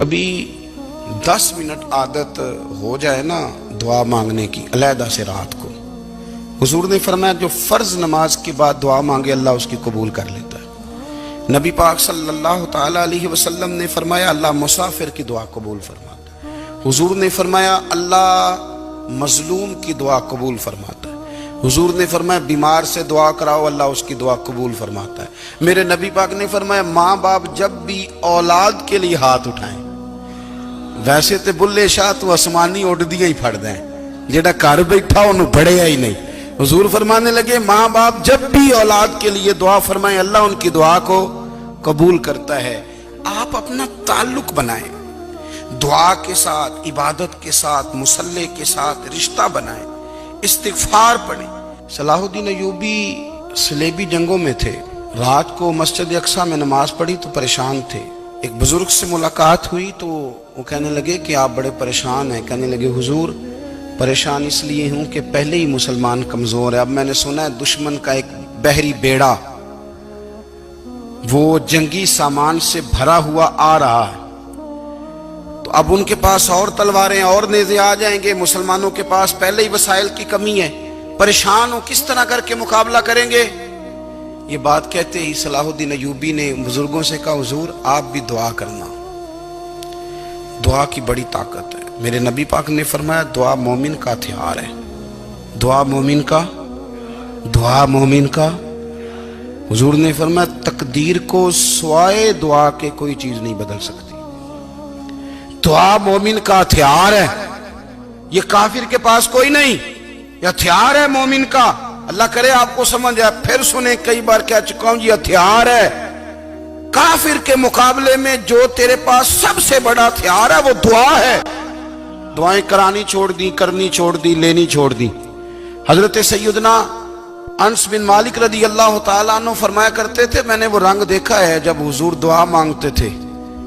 ابھی 10 منٹ عادت ہو جائے نا دعا مانگنے کی علیحدہ سے رات کو، حضور نے فرمایا جو فرض نماز کے بعد دعا مانگے اللہ اس کی قبول کر لیتا ہے۔ نبی پاک صلی اللہ تعالی علیہ وسلم نے فرمایا اللہ مسافر کی دعا قبول فرماتا ہے۔ حضور نے فرمایا اللہ مظلوم کی دعا قبول فرماتا ہے۔ حضور نے فرمایا بیمار سے دعا کراؤ اللہ اس کی دعا قبول فرماتا ہے۔ میرے نبی پاک نے فرمایا ماں باپ جب بھی اولاد کے لیے ہاتھ اٹھائیں، ویسے تے بلے شاہ تو آسمانی اڑ دیا ہی پھڑ دیں، جیڑا گھر بیٹھا انہوں بڑھیا ہی نہیں۔ حضور فرمانے لگے ماں باپ جب بھی اولاد کے لیے دعا فرمائیں اللہ ان کی دعا کو قبول کرتا ہے۔ آپ اپنا تعلق بنائیں دعا کے ساتھ، عبادت کے ساتھ، مصلی کے ساتھ رشتہ بنائیں، استغفار پڑھیں۔ صلاح الدین ایوبی صلیبی جنگوں میں تھے، رات کو مسجد اقصیٰ میں نماز پڑھی تو پریشان تھے۔ ایک بزرگ سے ملاقات ہوئی تو وہ کہنے لگے کہ آپ بڑے پریشان ہیں۔ کہنے لگے حضور پریشان اس لیے ہوں کہ پہلے ہی مسلمان کمزور ہے، اب میں نے سنا ہے دشمن کا ایک بحری بیڑا وہ جنگی سامان سے بھرا ہوا آ رہا ہے، تو اب ان کے پاس اور تلواریں اور نیزے آ جائیں گے، مسلمانوں کے پاس پہلے ہی وسائل کی کمی ہے، پریشان ہو کس طرح کر کے مقابلہ کریں گے۔ یہ بات کہتے ہی صلاح الدین ایوبی نے بزرگوں سے کہا حضور آپ بھی دعا کرنا، دعا کی بڑی طاقت ہے۔ میرے نبی پاک نے فرمایا دعا مومن کا ہتھیار ہے، دعا مومن کا۔ حضور نے فرمایا تقدیر کو سوائے دعا کے کوئی چیز نہیں بدل سکتی، دعا مومن کا ہتھیار ہے، یہ کافر کے پاس کوئی نہیں، یہ ہتھیار ہے مومن کا۔ اللہ کرے آپ کو سمجھ آئے، پھر سنیں کئی بار کہہ چکا ہوں یہ ہتھیار ہے۔ کافر کے مقابلے میں جو تیرے پاس سب سے بڑا ہتھیار ہے وہ دعا ہے۔ دعائیں کرانی چھوڑ دی، کرنی چھوڑ دی، لینی چھوڑ دی۔ حضرت سیدنا انس بن مالک رضی اللہ تعالیٰ عنہ فرمایا کرتے تھے میں نے وہ رنگ دیکھا ہے جب حضور دعا مانگتے تھے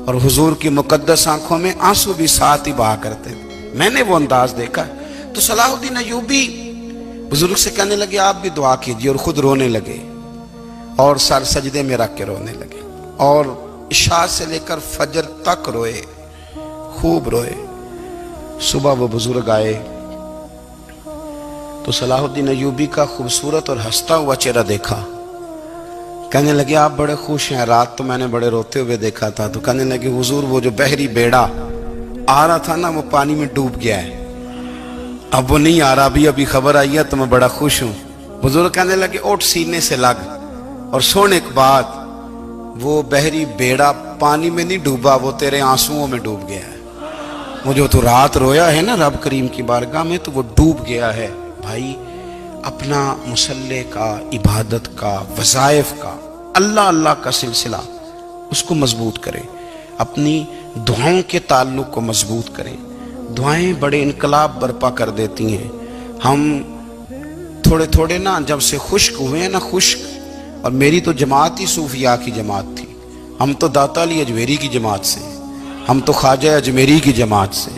اور حضور کی مقدس آنکھوں میں آنسو بھی ساتھ ہی بہا کرتے تھے، میں نے وہ انداز دیکھا ہے۔ تو صلاح الدین ایوبی بزرگ سے کہنے لگے آپ بھی دعا کیجیے، اور خود رونے لگے اور سر سجدے میں رکھ کے رونے لگے، اور عشاء سے لے کر فجر تک روئے، خوب روئے۔ صبح وہ بزرگ آئے تو صلاح الدین ایوبی کا خوبصورت اور ہنستا ہوا چہرہ دیکھا، کہنے لگے آپ بڑے خوش ہیں، رات تو میں نے بڑے روتے ہوئے دیکھا تھا۔ تو کہنے لگے حضور وہ جو بحری بیڑا آ رہا تھا نا وہ پانی میں ڈوب گیا ہے، اب وہ نہیں آ رہا، ابھی خبر آئی ہے تو میں بڑا خوش ہوں۔ بزرگ کہنے لگے اٹھ سینے سے لگ، اور سن ایک بات، وہ بحری بیڑا پانی میں نہیں ڈوبا، وہ تیرے آنسوؤں میں ڈوب گیا ہے۔ وہ جو تو رات رویا ہے نا رب کریم کی بارگاہ میں تو وہ ڈوب گیا ہے۔ بھائی اپنا مصلی کا، عبادت کا، وظائف کا، اللہ کا سلسلہ اس کو مضبوط کرے، اپنی دعاؤں کے تعلق کو مضبوط کرے۔ دعائیں بڑے انقلاب برپا کر دیتی ہیں۔ ہم تھوڑے نا جب سے خشک ہوئے ہیں نا، خشک، اور میری تو جماعت ہی صوفیاء کی جماعت تھی، ہم تو داتا علی اجمیری کی جماعت سے، ہم تو خواجہ اجمیری کی جماعت سے،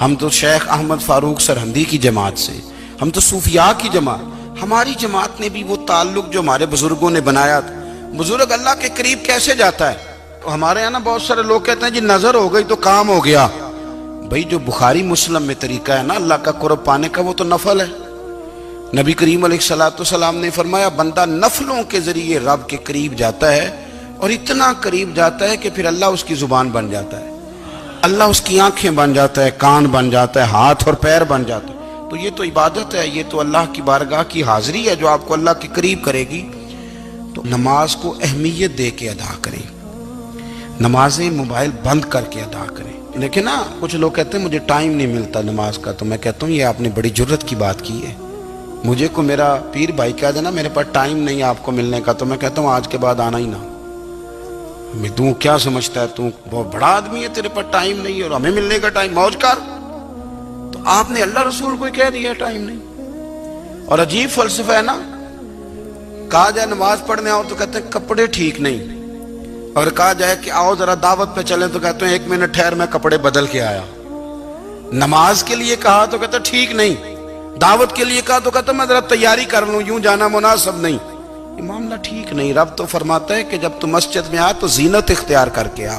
ہم تو شیخ احمد فاروق سرہندی کی جماعت سے، ہم تو صوفیاء کی جماعت۔ ہماری جماعت نے بھی وہ تعلق جو ہمارے بزرگوں نے بنایا تھا۔ بزرگ اللہ کے قریب کیسے جاتا ہے؟ تو ہمارے یہاں نا بہت سارے لوگ کہتے ہیں جی نظر ہو گئی تو کام ہو گیا۔ بھئی جو بخاری مسلم میں طریقہ ہے نا اللہ کا قرب پانے کا وہ تو نفل ہے۔ نبی کریم علیہ السلام نے فرمایا بندہ نفلوں کے ذریعے رب کے قریب جاتا ہے، اور اتنا قریب جاتا ہے کہ پھر اللہ اس کی زبان بن جاتا ہے، اللہ اس کی آنکھیں بن جاتا ہے، کان بن جاتا ہے، ہاتھ اور پیر بن جاتا ہے۔ تو یہ تو عبادت ہے، یہ تو اللہ کی بارگاہ کی حاضری ہے جو آپ کو اللہ کے قریب کرے گی۔ تو نماز کو اہمیت دے کے ادا کریں، نمازیں موبائل بند کر کے ادا کریں۔ لیکن نا کچھ لوگ کہتے ہیں مجھے ٹائم نہیں ملتا نماز کا، تو میں کہتا ہوں یہ آپ نے بڑی جرت کی بات کی ہے۔ مجھے کو میرا پیر بھائی کہہ دینا میرے پاس ٹائم نہیں آپ کو ملنے کا، تو میں کہتا ہوں آج کے بعد آنا ہی نہ۔ میں تو کیا سمجھتا ہے تو بہت بڑا آدمی ہے، تیرے پاس ٹائم نہیں ہے اور ہمیں ملنے کا ٹائم، موج کر۔ تو آپ نے اللہ رسول کو کہہ دیا ٹائم نہیں۔ اور عجیب فلسفہ ہے نا، کہا جائے نماز پڑھنے آؤ تو کہتے ہیں کپڑے ٹھیک نہیں، اور کہا جائے کہ آؤ ذرا دعوت پہ چلیں تو کہتے ہیں 1 منٹ ٹھہر میں کپڑے بدل کے آیا۔ نماز کے لیے کہا تو کہتے ہیں ٹھیک نہیں، دعوت کے لیے کہا تو کہتے ہیں میں ذرا تیاری کر لوں، یوں جانا مناسب نہیں۔ یہ معاملہ ٹھیک نہیں۔ رب تو فرماتا ہے کہ جب تو مسجد میں آ تو زینت اختیار کر کے آ،